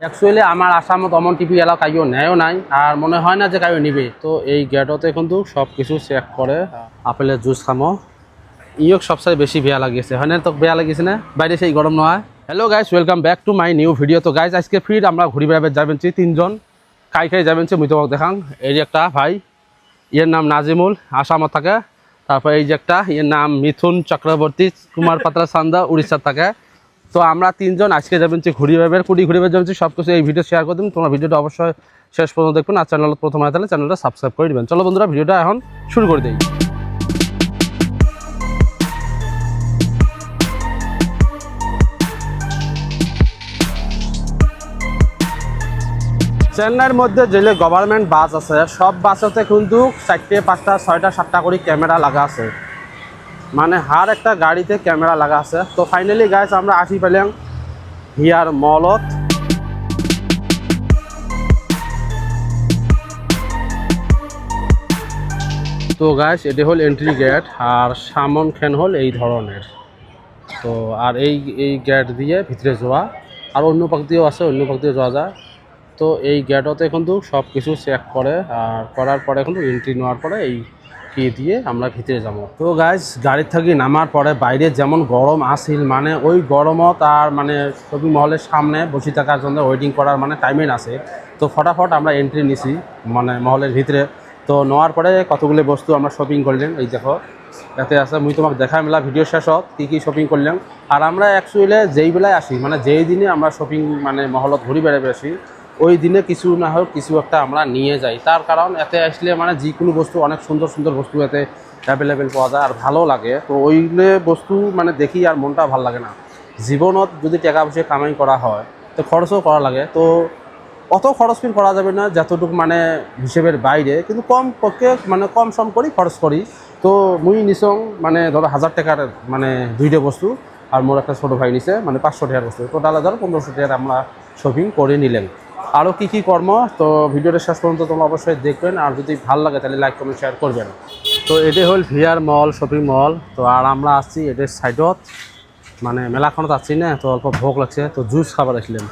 Actually আমার আসামত অমন টিভি এলা কাইও নেয়ও নাই আর মনে হয় না যে কাইও নিবে। তো এই গেটতে কিন্তু সব কিছু চেক করে আপেলের জুস খামো ইয়ক সবচেয়ে বেশি বেয়া লাগিয়েছে হয় না? তো বেয়া লাগিয়েছে না বাইরে সেই গরম নয়। Hello guys, welcome back to my new video. তো গাইস আজকে ফির আমরা ঘুরি বেড়াবে যাবেন তিনজন কাই যাবেন মুই তোমাকে দেখাং। এই যে একটা ভাই, ইয়ের নাম নাজিমুল, আসামত থাকে। তারপর এই যে একটা, ইয়ের নাম মিথুন চক্রবর্তী, কুমার পাত্রা সান্দা, উড়িষ্যার থাকে। তো আমরা তিনজন আজকে যাবেন ঘুরি বেড়াবে যাবেন সব কিছু এই ভিডিও শেয়ার করে দেবেন। তোমরা ভিডিওটা অবশ্যই শেষ পর্যন্ত দেখবেন আর চ্যানেল প্রথম হয় তাহলে চ্যানেলটা সাবস্ক্রাইব করে দেবেন। চলো বন্ধুরা ভিডিওটা এখন শুরু করে দিই। চেন্নাইয়ের মধ্যে যেগুলো গভর্নমেন্ট বাস আছে সব বাসেতে কিন্তু 4টে 5টা 6টা 7টা করে ক্যামেরা লাগা আছে, মানে হার একটা গাড়িতে ক্যামেরা লাগা আছে। তো ফাইনালি গাইস আমরা আসি পেলাম হিয়ার মলত। তো গাইস এটি হল এন্ট্রি গেট আর সামন খেন হল এই ধরনের। তো আর এই গেট দিয়ে ভিতরে যাওয়া, আর অন্য পাক দিয়েও আছে, অন্য পাক দিয়ে যাওয়া যায়। তো এই গেটতে কিন্তু সব কিছু চেক করে আর করার পরে কিন্তু এন্ট্রি নেওয়ার পরে এই কি দিয়ে আমরা ভিতরে যাবো। তো গাইস গাড়ির থেকে নামার পরে বাইরে যেমন গরম আসিল, মানে ওই গরমত আর মানে শপিং মহলের সামনে বসে থাকার জন্য ওয়েটিং করার মানে টাইমেই আছে। তো ফটাফট আমরা এন্ট্রি নিছি মানে মহলের ভিতরে। তো নেওয়ার পরে কতগুলো বস্তু আমরা শপিং করলাম, এই দেখো এতে আছে, মুই তোমাকে দেখাই মেলা ভিডিও শেষত কী শপিং করলাম। আর আমরা অ্যাকচুয়ালি যেই বেলায় আসি মানে যেই দিনে আমরা শপিং মানে মহলত ঘুরি বেড়াবে আসি ওই দিনে কিছু না হোক কিছু একটা আমরা নিয়ে যাই। তার কারণ এতে আসলে মানে যে কোনো বস্তু অনেক সুন্দর সুন্দর বস্তু এতে অ্যাভেলেবেল পাওয়া যায় আর ভালো লাগে। তো ওইগুলো বস্তু মানে দেখি আর মনটা ভালো লাগে না। জীবনত যদি টাকা পয়সা কামাই করা হয় তো খরচও করা লাগে। তো অত খরচ করা যাবে না যতটুকু মানে হিসেবের বাইরে, কিন্তু কম পক্ষে মানে কম সম করি খরচ করি। তো মুই নিছং মানে ধরো 1000 টাকার মানে 2টা বস্তু আর মোর একটা ছোটো ভাই নিছে মানে 500 টাকার বস্তু। টোটালে ধরো 1500 টাকার আমরা শপিং করে নিলেন। আরও কী কর্ম তো ভিডিওটা শেষ পর্যন্ত তোমরা অবশ্যই দেখবেন আর যদি ভালো লাগে তাহলে লাইক কমেন্ট শেয়ার করবেন। তো এটাই হল ভিআর মল শপিং মল। তো আর আমরা আসছি এটার সাইডত মানে মেলাখনত আসছি না, তো অল্প ভোগ লাগছে। তো জুস খাবার আসলাম,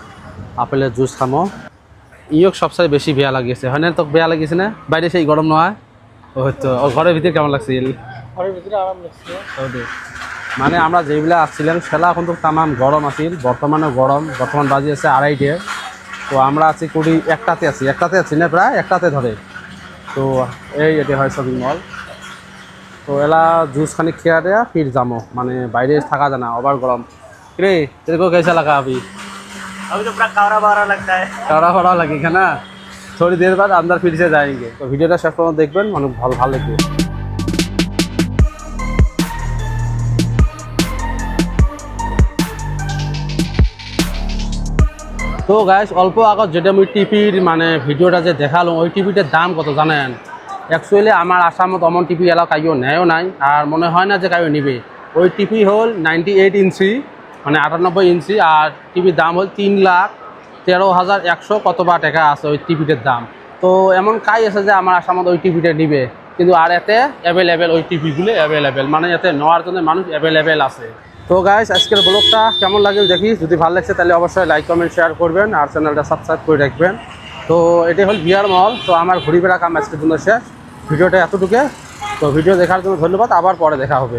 আপেলের জুস খামো ইয়ক সবচেয়ে বেশি বেয়া লাগিয়েছে হয় না? তো বেয়া লাগিয়েছে না বাইরে সেই গরম নয়। ও হয়তো ও ঘরের ভিতরে কেমন লাগছিল? ঘরের ভিতরে আরাম লাগছিল। মানে আমরা যেগুলা আসছিলাম সেলা এখন তো তামাম গরম আসিল, বর্তমানে গরম, বর্তমান বাজি আছে 2:30। তো আমরা আছি কুড়ি একটাতে আছি না, প্রায় একটাতে ধরে। তো এটি হয় শপিং মল। তো এলা জুস খানি খেয়া দেয়া ফির যামো, মানে বাইরে থাকা যায় না, ওভার গরম। রে तेरे को कैसा लगा अभी? अभी तो पूरा कावरा बावरा लगता है। কারা ফাড়া লাগেगा ना, थोड़ी देर बाद अंदर फिर से जाएंगे। तो ভিডিওটা শেষ পর্যন্ত দেখবেন, মানে ভালো লাগবে। তো গাইস অল্প আগত যেটা আমি টিভির মানে ভিডিওটা যে দেখালো ওই টিভিটার দাম কত জানেন? অ্যাকচুয়ালি আমার আসামত অমন টিভি এলা কাইও নেয়ও নাই আর মনে হয় না যে কাইও নিবে। ওই টিভি হল 98 ইঞ্চি মানে 98 ইঞ্চি আর টিভির দাম হল 3,13,100 কত বা টাকা আছে ওই টিভিটার দাম। তো এমন কাই আছে যে আমার আসামত ওই টিভিটা নিবে, কিন্তু আর এতে অ্যাভেলেবেল ওই টিভিগুলো অ্যাভেলেবেল, মানে এতে নেওয়ার জন্য মানুষ অ্যাভেলেবেল আছে। তো গাইস আজকের ব্লগটা কেমন লাগে দেখি, যদি ভালো লাগছে তাহলে অবশ্যই লাইক কমেন্ট শেয়ার করবেন আর চ্যানেলটা সাবস্ক্রাইব করে রাখবেন। তো এটাই হল ভিআর মল। তো আমার ঘুরি বেড়া কাম আজকের জন্য শেষ, ভিডিওটা এতটুকু। তো ভিডিও দেখার জন্য ধন্যবাদ, আবার পরে দেখা হবে।